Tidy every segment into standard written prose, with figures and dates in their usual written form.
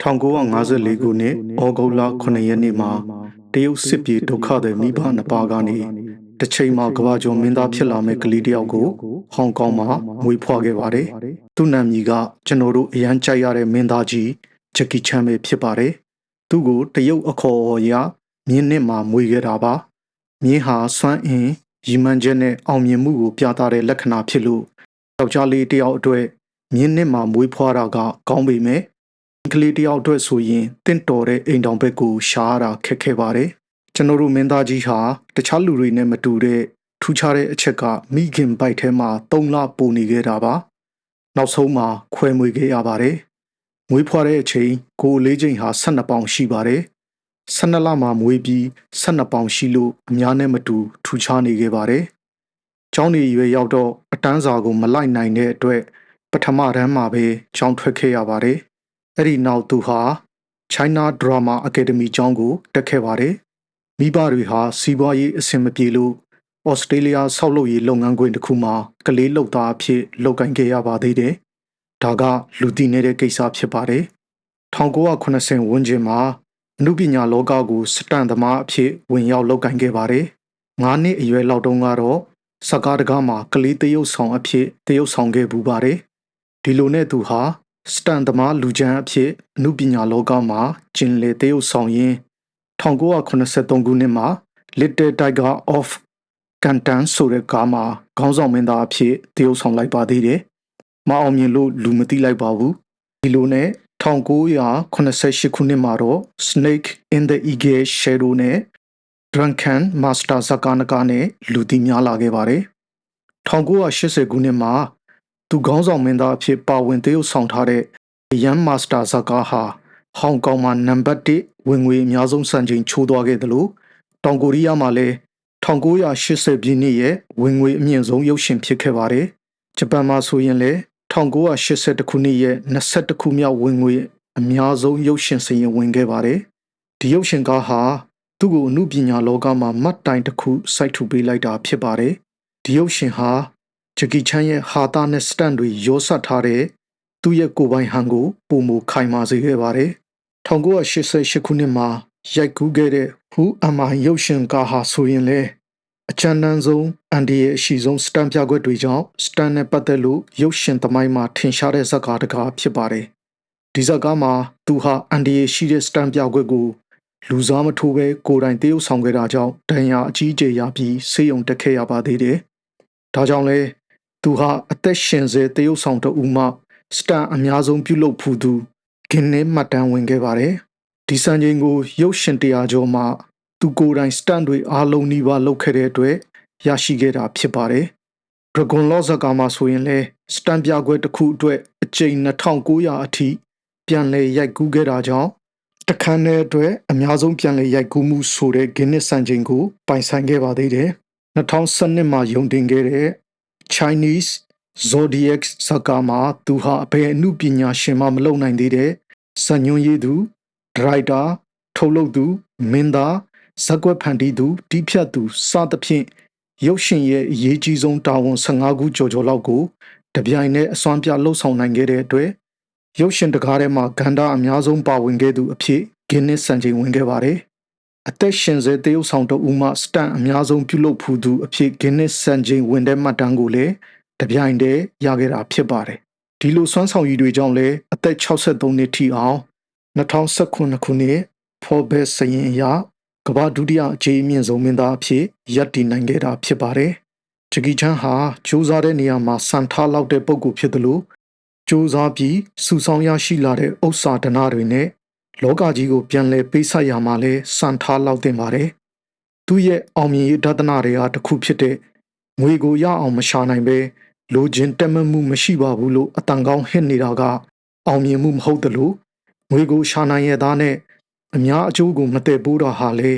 1954ခုနှစ်ဩဂုတ်လ9ရက်နေ့မှာတရုတ်စစ်ပြေဒုက္ခသည်မိဘနှစ်ပါးကနေတစ်ချိန်မှာကမ္ဘာကျော်မင်းသားဖြစ်လာမဲ့ကလေးတယောက်ကိုဟောင်ကောင်မှာမွေးဖွားခဲ့ပါတယ်။သူ့နာမည်ကကျွန်တော်တို့အရန်ကြိုက်ရတဲ့မင်းသားကြီးဂျက်ကီချန်ပဲဖြစ်ပါတယ်။သူ့ကိုတရုတ်အခေါ်အရမြင်းနှစ်မှာမွေးခဲ့တာပါ။မြင်းဟာစွမ်းအင်ရီမှန်းချက်နဲ့အောင်မြင်မှုကိုပြသတဲ့လက္ခဏာဖြစ်လို့ယောက်ျားလေးတယောက်အတွက်မြင်းနှစ်မှာမွေးဖွားတာကကောင်းပေမဲ့ကလေးတယောက်အတွက်ဆိုရင်တင့်တော်တဲ့အိမ်တောင်ဘက်ကိုရှားရတာခက်ခဲပါတယ်။ကျွန်တော်တို့မင်းသားကြီးဟာတခြားလူတွေနဲ့မတူတဲ့ထူးခြားတဲ့အချက်ကမိခင်ပိုက်ထဲမှာ3လပိုနေခဲ့တာပါ။နောက်ဆုံးမှာခွဲမွေခဲ့ရပါတယ်။မွေးဖွားတဲ့အချိန်ကိုယ်လေးချိန်ဟာ12ပေါင်ရှိပါတယ်။12လမှာမွေးပြီး12ပေါင်ရှိလို့အများနဲ့မတူထူးခြားနေခဲ့ပါတယ်။ကျောင်းနေရွယ်ရောက်တော့အတန်းစာကိုမလိုက်နိုင်တဲ့အတွက်ပထမတန်းမှာပဲကျောင်းထွက်ခဲ့ရပါတယ်။အဲ့ဒီနောက်သူဟာ China Drama Academy ကျောင်းကိုတက်ခဲ့ပါတယ်။မိဘတွေဟာစီးပွားရေးအဆင်မပြေလို့ဩစတြေးလျဆောက်လုပ်ရေးလုပ်ငန်းခွင်တစ်ခုမှာကလေးလုပ်သားအဖြစ်လုပ်ကိုင်ခဲ့ရပါသေးတယ်။ဒါကလူသိနေတဲ့ကိစ္စဖြစ်ပါတယ်။1980ဝန်းကျင်မှာအနုပညာလောကကိုစတန်သမားအဖြစ်ဝင်ရောက်လုပ်ကိုင်ခဲ့ပါတယ်။9နှစ်အရွယ်လောက်တုန်းကတော့စကားတကားမှာကလေးတရုပ်ဆောင်အဖြစ်တရုပ်ဆောင်ခဲ့ပူပါတယ်။ဒီလိုနဲ့သူဟာစတန်သမားလူချမ်းအဖြစ်အနုပညာလောကမှာကျင်လည်တရုပ်ဆောင်ရင်း1983ခုနှစ်မှာ Little Tiger of Canton ဆိုတဲ့ကားမှာခေါင်းဆောင်မင်းသားအဖြစ်တရုပ်ဆောင်လိုက်ပါသေးတယ်။မအောင်မြင်လို့လူမသိလိုက်ပါဘူး။ဒီလိုနဲ့1988ခုနှစ်မှာတော့ Snake in the Eagle Shadow နဲ့ Drunken Master ဇာတ်ကားနှစ်ကားနဲ့လူသိများလာခဲ့ပါတယ်။1980ခုနှစ်မှာသူခေါင်းဆောင်မင်းသားအဖြစ်ပါဝင်တရုပ်ဆောင်ထားတဲ့ Young Master ဇာတ်ကားဟာဟောင်ကောင်မှာနံပါတ်1ဝင်ငွေအများဆုံးစံချိန်ချိုးသွားခဲ့တယ်လို့တောင်ကိုရီးယားမှာလည်း1980ပြည့်နှစ်ရဲ့ဝင်ငွေအမြင့်ဆုံးရုပ်ရှင်ဖြစ်ခဲ့ပါတယ်။ဂျပန်မှာဆိုရင်လည်း1980ခုနှစ်ရဲ့21ခုမြောက်ဝင်ငွေအများဆုံးရုပ်ရှင်စရင်ဝင်ခဲ့ပါတယ်။ဒီရုပ်ရှင်ကားဟာသူ့ကိုအမှုပညာလောကမှာမှတ်တိုင်တစ်ခုစိုက်ထူပေးလိုက်တာဖြစ်ပါတယ်။ဒီရုပ်ရှင်ဟာဂျက်ကီချန်ရဲ့ဟာတာနဲ့စတန်တွေရောစပ်ထားတဲ့သူ့ရဲ့ကိုယ်ပိုင်ဟန်ကိုပုံမခိုင်မာစေခဲ့ပါတယ်။1988ခုနှစ်မှာရိုက်ကူးခဲ့တဲ့ Who Am I ရုပ်ရှင်ကားဟာဆိုရင်လည်းအချမ်းတန်းဆုံးအန်ဒီရဲ့အရှိဆုံးစတန်ပြကွက်တွေကြောင့်စတန်နဲ့ပတ်သက်လို့ရုပ်ရှင်သမိုင်းမှာထင်ရှားတဲ့ဇာတ်ကားတစ်ကားဖြစ်ပါတယ်။ဒီဇာတ်ကားမှာသူဟာအန်ဒီရဲ့ရှိတဲ့စတန်ပြကွက်ကိုလူစားမထိုးပဲကိုယ်တိုင်တရုပ်ဆောင်ခဲ့တာကြောင့်ဒဏ်ရာအကြီးအကျယ်ရပြီးဆေးရုံတက်ခဲ့ရပါသေးတယ်။ဒါကြောင့်လဲသူဟာအသက်ရှင်စေတရုပ်ဆောင်တဦးမှစတန်အများဆုံးပြုလုပ်ဖူးသူဂင်းနစ်မှတ်တမ်းဝင်ခဲ့ပါတယ်။ဒီစံချိန်ကိုရုပ်ရှင်100ကျော်မှသူကိုယ်တိုင်စတန်တွေအားလုံးနှိပါလုပ်ခဲ့တဲ့အတွက်ရရှိခဲ့တာဖြစ်ပါတယ်။ Dragon Lord ဇာတ်ကားမှာဆိုရင်လည်းစတန်ပြကွက်တစ်ခုအတွက်အကြိမ်2900အထိပြန်လည်ရိုက်ကူးခဲ့တာကြောင့်တခန်းတဲ့အတွက်အများဆုံးပြန်လည်ရိုက်ကူးမှုဆိုတဲ့ဂင်းနစ်စံချိန်ကိုပိုင်ဆိုင်ခဲ့ပါသေးတယ်။2012မှာယုံတင်ခဲ့တဲ့ Chinese Zodiac ဇာတ်ကားမှာသူဟာအဘယ်အမှုပညာရှင်မှမလုပ်နိုင်သေးတဲ့ဇာတ်ညွှန်းရေးသူဒရိုက်တာထုတ်လုပ်သူမင်းသားဇာတ်ကွက်ဖန်တီးသူတီးဖြတ်သူစသဖြင့်ရုပ်ရှင်ရဲ့အရေးကြီးဆုံးတာဝန်15ခုကျော်လောက်ကိုတပြိုင်တည်းအစွမ်းပြလှုပ်ဆောင်နိုင်ခဲ့တဲ့အတွက်ရုပ်ရှင်တကားထဲမှာဂန္ဓာအများဆုံးပါဝင်ခဲ့သူအဖြစ်ဂင်းနစ်စံချိန်ဝင်ခဲ့ပါတယ်။အသက်ရှင်စေတရုပ်ဆောင်တဦးမှစတန်အများဆုံးပြုလုပ်ဖူးသူအဖြစ်ဂင်းနစ်စံချိန်ဝင်တဲ့မှတ်တမ်းကိုလည်းတပြိုင်တည်းရခဲ့တာဖြစ်ပါတယ်။ဒီလိုစွမ်းဆောင်ရည်တွေကြောင့်လည်းအသက်63နှစ်ထိအောင်2019ခုနှစ် Forbes စာရင်းအရကမ္ဘာဒုတိယအကြီးအမြင့်ဆုံးမင်းသားအဖြစ်ရပ်တည်နိုင်ခဲ့တာဖြစ်ပါတယ်။ဂျက်ကီချန်ဟာစူးစမ်းတဲ့နေရာမှာစံထားလောက်တဲ့ပုံကူဖြစ်တယ်လို့စူးစမ်းပြီးစုဆောင်ရရှိလာတဲ့ဥစ္စာဒနာတွေနဲ့လောကကြီးကိုပြန်လည်ပေးဆက်ရမှာလဲစံထားလောက်တင်ပါတယ်။သူ့ရဲ့အောင်မြင်ရေးဒသနာတွေဟာတစ်ခုဖြစ်တဲ့ငွေကိုရအောင်မရှာနိုင်ပဲလိုချင်တက်မမှုမရှိပါဘူးလို့အတန်ကောင်းဟစ်နေတာကအောင်မြင်မှုမဟုတ်တယ်လို့ငွေကိုရှာနိုင်ရသားနဲ့အများအကျိုးကိုမတည့်ပိုးတာဟာလေ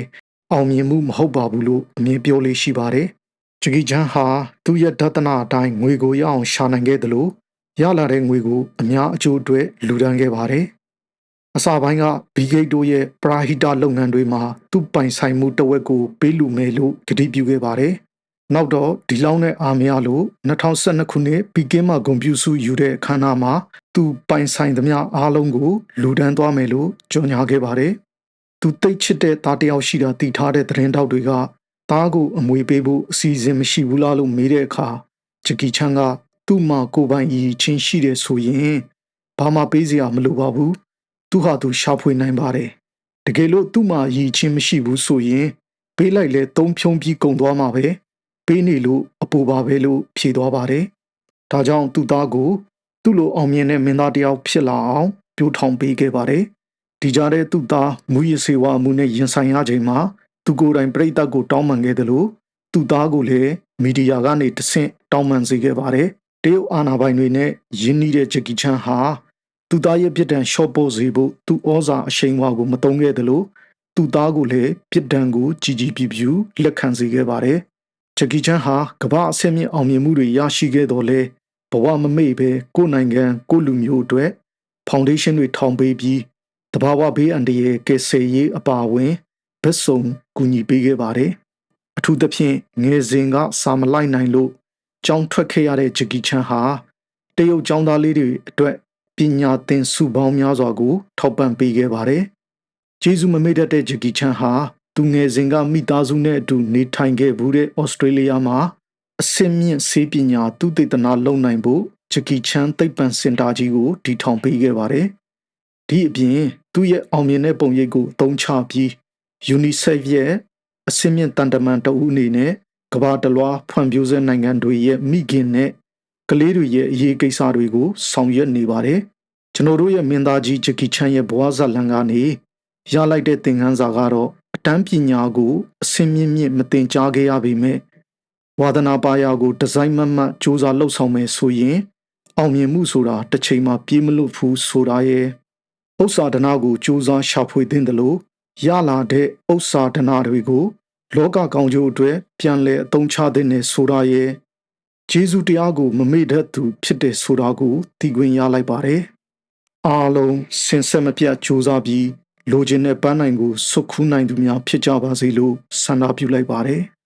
အောင်မြင်မှုမဟုတ်ပါဘူးလို့အမြင်ပြောလေးရှိပါတယ်။ဂျက်ကီချန်ဟာသူ့ရဲ့ဒသနာအတိုင်းငွေကိုရအောင်ရှာနိုင်ခဲ့တယ်လို့ရလာတဲ့ငွေကိုအများအကျိုးအတွက်လူဒန်းခဲ့ပါတယ်။အစပိုင်းကဘီဂိတ်တို့ရဲ့ပရာဟိတလုပ်ငန်းတွေမှာသူ့ပိုင်ဆိုင်မှုတဝက်ကိုပေးလူမယ်လို့ကတိပြုခဲ့ပါတယ် နောက်တော့ဒီလောက်နဲ့အားမရလို့2012ခုနှစ်ပီကင်းမှာဂုံပြူစုယူတဲ့အခမ်းအနားမှာသူပိုင်ဆိုင်သမျှအားလုံးကိုလူဒန်းသွားမယ်လို့ကြေညာခဲ့ပါတယ်။သူတိတ်ချစ်တဲ့သားတယောက်ရှိတာသိထားတဲ့သတင်းတောက်တွေကသားကိုအမွေပေးဖို့အစီအစဉ်မရှိဘူးလားလို့မေးတဲ့အခါဂျကီချန်ကသူ့မှာကိုပိုင်ရည်ချင်းရှိတယ်ဆိုရင်ဘာမှပေးစရာမလိုပါဘူး။သူဟာသူရှာဖွေနိုင်ပါတယ်။တကယ်လို့သူ့မှာရည်ချင်းမရှိဘူးဆိုရင်ပေးလိုက်လဲသုံးဖြုံးပြီးကုန်သွားမှာပဲ။ပေးနေလို့အပူပါပဲလို့ဖြေသွားပါတယ်။ဒါကြောင့်သူ့သားကိုသူ့လိုအောင်မြင်တဲ့မင်းသားတယောက်ဖြစ်လာအောင်ပြိုထောင်ပေးခဲ့ပါတယ်။ဒီကြားထဲသူ့သားမူရစေဝါမှုနဲ့ရင်ဆိုင်ရချိန်မှာသူကိုယ်တိုင်ပြိတ္တကိုတောင်းပန်ခဲ့တယ်လို့သူ့သားကိုလည်းမီဒီယာကနေတဆင့်တောင်းပန်စေခဲ့ပါတယ်။တရုတ်အာဏာပိုင်တွေနဲ့ယင်းနှီးတဲ့ဂျကီချန်ဟာသူ့သားရဲ့ပြစ်ဒဏ်လျှော့ပို့စေဖို့သူ့ဩဇာအရှိန်အဝါကိုမတုံးခဲ့တယ်လို့သူ့သားကိုလည်းပြစ်ဒဏ်ကိုကြီးပြူလက်ခံစေခဲ့ပါတယ်။ဂျကီချန်ဟာကမ္ဘာအဆင့်မြင့်အောင်မြင်မှုတွေရရှိခဲ့တော်လဲဘဝမမေ့ပဲကိုယ်နိုင်ငံကိုလူမျိုးအတွက်ဖောင်ဒေးရှင်းတွေထောင်ပေးပြီးတဘာဝဘေးအန္တရာယ်ကယ်ဆယ်ရေးအပါအဝင်ဘက်စုံကူညီပေးခဲ့ပါတယ်။အထူးသဖြင့်ငယ်စဉ်ကစာမလိုက်နိုင်လို့ကျောင်းထွက်ခဲ့ရတဲ့ဂျကီချန်ဟာတရုတ်ကျောင်းသားလေးတွေအတွက်ပညာသင်ဆုပေါင်းများစွာကိုထောက်ပံ့ပေးခဲ့ပါတယ်။ကျေးဇူးမမေ့တတ်တဲ့ဂျကီချန်ဟာသူငယ်စဉ်ကမိသားစုနဲ့အတူနေထိုင်ခဲ့ဘူးတဲ့ဩစတြေးလျမှာအဆင့်မြင့်ဆေးပညာသုတေသနလုပ်နိုင်ဖို့ဂျကီချန်သိပ္ပံစင်တာကြီးကိုတည်ထောင်ပေးခဲ့ပါတယ်။ဒီအပြင်သူ့ရဲ့အောင်မြင်တဲ့ပုံရိပ်ကိုအသုံးချပြီး UNICEF ရဲ့အဆင့်မြင့်တန်တမန်တဦးအနေနဲ့ကမ္ဘာတလွှားဖွံ့ဖြိုးဆဲနိုင်ငံတွေရဲ့မိခင်နဲ့ကလေးတွေရဲ့အရေးကိစ္စတွေကိုဆောင်ရွက်နေပါတယ်။ကျွန်တော်တို့ရဲ့မင်းသားကြီးဂျကီချန်ရဲ့ဘဝဇာတ်လမ်းကနေရလိုက်တဲ့သင်ခန်းစာကတော့အတန်းပညာကိုအဆင့်မြင့်မသင်ကြားခဲ့ရပေမဲ့ဝါသနာပါရာကိုဒီဇိုင်းမတ်စူးစမ်းလှုပ်ဆောင်မယ်ဆိုရင်အောင်မြင်မှုဆိုတာတစ်ချိန်မှာပြေးမလွတ်ဘူးဆိုတာရဲ့ဥစ္စာဒနာကိုစူးစမ်းရှာဖွေသင့်တယ်လို့ရလာတဲ့ဥစ္စာဒနာတွေကိုလောကကောင်းကျိုးအတွက်ပြန်လည်အသုံးချသင့်တယ်ဆိုတာရဲ့ဂျေဇုတရားကိုမမေ့တတ်သူဖြစ်တယ်ဆိုတာကိုသိခွင့်ရလိုက်ပါတယ်။အားလုံးစင်ဆက်မပြတ်စူးစမ်းပြီးလိုချင်တဲ့ပန်းနိုင်ကိုစွတ်ခူးနိုင်သူများဖြစ်ကြပါစေလို့ဆန္ဒပြုလိုက်ပါတယ်။